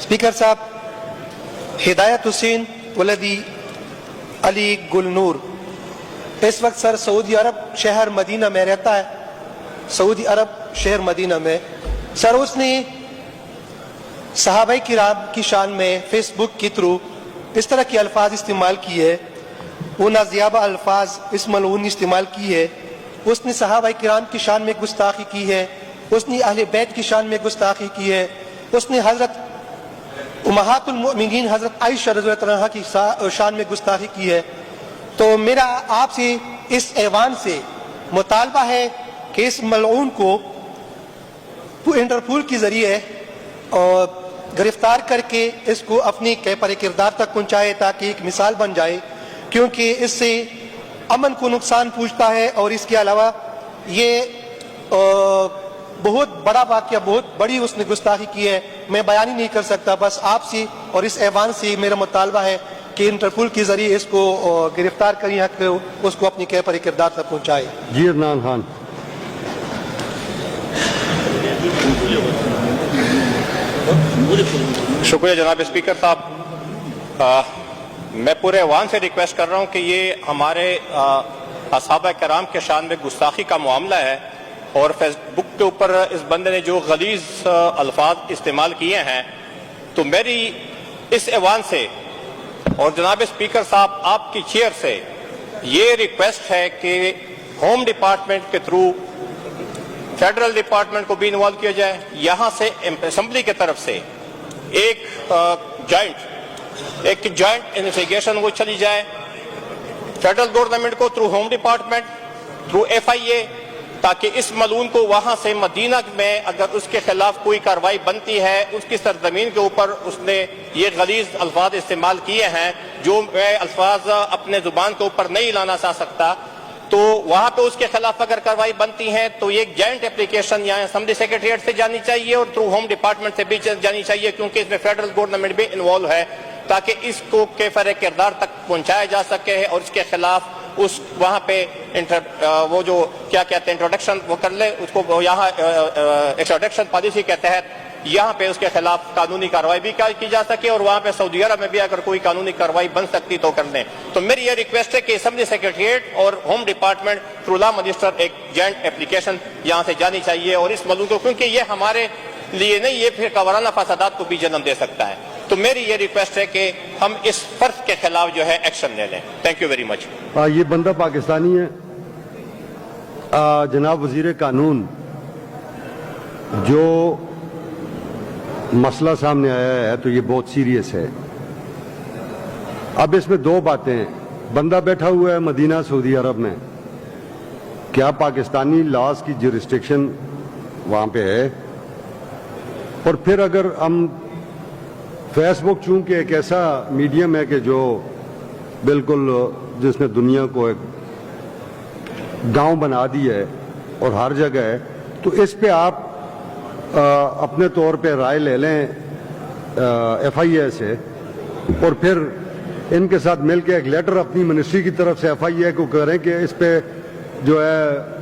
Speaker साहब, हिदायत हुसैन वलदी अली गुलनूर इस वक्त सर सऊदी अरब शहर मदीना में रहता है। सऊदी अरब शहर मदीना में सर उसने सहाबाए किराम की शान में फेसबुक के थ्रू इस तरह के अल्फाज इस्तेमाल किए, वो नाजियाबा अल्फाज इस मलऊन इस्तेमाल की है। उसने सहाबाए किराम की शान में गुस्ताखी की है, उसने अहले बैत की शान में गुस्ताखी की है, उसने हजरत उम्महातुल मोमिनीन हजरत आयशा रज़ियल्लाहु अन्हा की शान में गुस्ताखी की है। तो मेरा आपसे इस ऐवान से मुतालबा है कि इस मलऊन को इंटरपोल के जरिए गिरफ्तार करके इसको अपनी कैपर किरदार तक पहुंचाए ताकि एक मिसाल बन जाए, क्योंकि इससे अमन को नुकसान पहुंचता है। और इसके अलावा ये बहुत बड़ा वाक़या, बहुत बड़ी उसने गुस्ताखी की है, मैं बयान ही नहीं कर सकता। बस आपसे और इस ऐवान से मेरा मुतालबा है कि इंटरपोल के जरिए इसको गिरफ्तार करें, उसको अपनी कैपर किरदार तक पहुंचाए। जी अदनान खान। शुक्रिया जनाब स्पीकर साहब। मैं पूरे अवाम से रिक्वेस्ट कर रहा हूँ कि ये हमारे असहाबा कराम के शान में गुस्ताखी का मामला है और फेसबुक के ऊपर इस बंदे ने जो गलीज अल्फाज इस्तेमाल किए हैं, तो मेरी इस ऐवान से और जनाब स्पीकर साहब आपकी चेयर से ये रिक्वेस्ट है कि होम डिपार्टमेंट के थ्रू फेडरल डिपार्टमेंट को भी इन्वॉल्व किया जाए, यहाँ से असेंबली की तरफ से एक जॉइंट इन्वेस्टिगेशन वो चली जाए फेडरल गवर्नमेंट को through whom department, through FIA, ताकि इस मलून को वहां से मदीना में अगर उसके खिलाफ कोई कार्रवाई बनती है, उसकी सरजमीन के ऊपर उसने ये गलीज अल्फाज इस्तेमाल किए हैं जो मैं अल्फाज अपने जुबान के ऊपर नहीं लाना चाह सकता, तो वहां पे उसके खिलाफ अगर कार्रवाई बनती है तो ये जॉइंट एप्लीकेशन यहाँ असेंबली सेक्रेटरीट से जानी चाहिए और थ्रू होम डिपार्टमेंट से भी जानी चाहिए, क्योंकि इसमें फेडरल गवर्नमेंट भी इन्वॉल्व है, ताकि इसको कैफर किरदार तक पहुंचाया जा सके और इसके खिलाफ उस वहां पे वो जो क्या कहते हैं इंट्रोडक्शन वो कर ले, उसको यहाँ एक्सट्रैक्शन पॉलिसी के तहत यहाँ पे उसके खिलाफ कानूनी कार्रवाई भी की जा सके और वहां पे सऊदी अरब में भी अगर कोई कानूनी कार्रवाई बन सकती तो कर लें। तो मेरी ये रिक्वेस्ट है कि असेंबली सेक्रेटरीट और home department through law minister एक जॉइंट एप्लीकेशन यहाँ से जानी चाहिए और इस मौजूद को, क्योंकि ये हमारे लिए नहीं, ये फिर कावराना फसादात को भी जन्म दे सकता है। तो मेरी ये रिक्वेस्ट है कि हम इस फर्ज के खिलाफ जो है एक्शन ले लें। Thank you very much. ये बंदा पाकिस्तानी है। जनाब वजीर कानून, जो मसला सामने आया है तो ये बहुत सीरियस है। अब इसमें दो बातें हैं। बंदा बैठा हुआ है मदीना सऊदी अरब में, क्या पाकिस्तानी लॉज की जुरिस्डिक्शन वहां पे है? और फिर अगर हम फेसबुक चूंकि एक ऐसा मीडियम है कि जो बिल्कुल जिसने दुनिया को एक गांव बना दिया है और हर जगह है, तो इस पे आप अपने तौर पे राय ले लें FIA से और फिर इनके साथ मिलकर एक लेटर अपनी मिनिस्ट्री की तरफ से FIA को करें कि इस पे जो है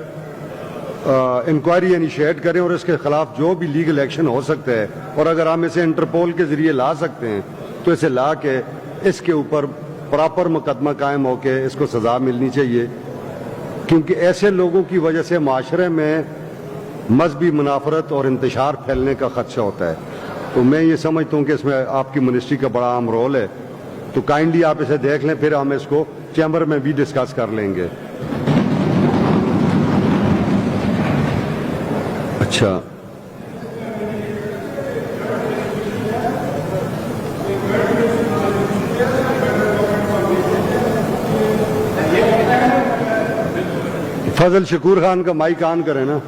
इंक्वायरी इनिशिएट करें और इसके खिलाफ जो भी लीगल एक्शन हो सकता है, और अगर हम इसे इंटरपोल के जरिए ला सकते हैं तो इसे ला के इसके ऊपर प्रॉपर मुकदमा कायम होके इसको सजा मिलनी चाहिए, क्योंकि ऐसे लोगों की वजह से माशरे में मजहबी मुनाफरत और इंतशार फैलने का खदशा होता है। तो मैं ये समझता हूँ कि इसमें आपकी मिनिस्ट्री का बड़ा अहम रोल है, तो काइंडली आप इसे देख लें, फिर हम इसको चैम्बर में भी डिस्कस कर लेंगे। अच्छा, फजल शकूर खान का माइक ऑन करें ना।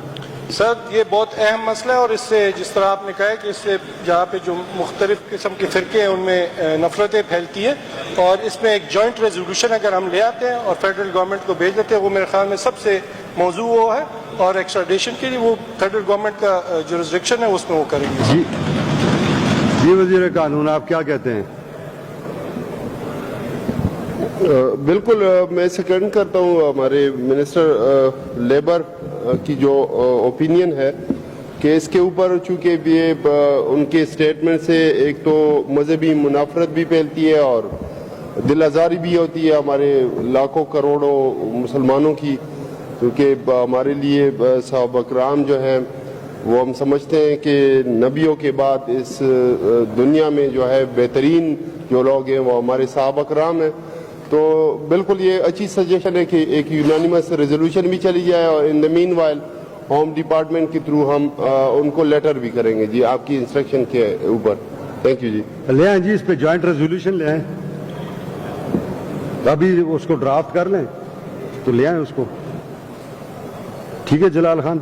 सर, ये बहुत अहम मसला है और इससे जिस तरह आपने कहा है कि इससे जहाँ पे जो मुख्तलिफ किस्म के फ़िरके हैं उनमें नफरतें फैलती हैं, और इसमें एक जॉइंट रेजोल्यूशन अगर हम ले आते हैं और फेडरल गवर्नमेंट को भेज देते हैं, वो मेरे ख्याल में सबसे मौजू वो है, और एक्स्ट्राडिशन के लिए वो फेडरल गवर्नमेंट का जुरिस्डिक्शन है, उसमें वो करेंगे। जी वजीर कानून, आप क्या कहते हैं? बिल्कुल, मैं सेकंड करता हूँ हमारे मिनिस्टर लेबर की जो ओपिनियन है। کہ اس کے اوپر چونکہ یہ ان کے اسٹیٹمنٹ سے ایک تو مذہبی منافرت بھی پھیلتی ہے اور دل آزاری بھی ہوتی ہے ہمارے لاکھوں کروڑوں مسلمانوں کی، کیونکہ ہمارے لیے صحابہ کرام جو ہیں وہ ہم سمجھتے ہیں کہ نبیوں کے بعد اس دنیا میں جو ہے بہترین جو لوگ ہیں وہ ہمارے صحابہ کرام ہیں. تو بالکل یہ اچھی سجیشن ہے کہ ایک یونانیمس ریزولوشن بھی چلی جائے، اور ان دا مین وائل ہوم ڈپارٹمنٹ کے تھرو ہم ان کو لیٹر بھی کریں گے جی آپ کی انسٹرکشن کے اوپر. تھینک یو جی. لے آئیں جی، اس پہ جوائنٹ ریزولوشن لے آئیں، ابھی اس کو ڈرافٹ کر لیں تو لے آئیں اس کو. ٹھیک ہے جلال خان.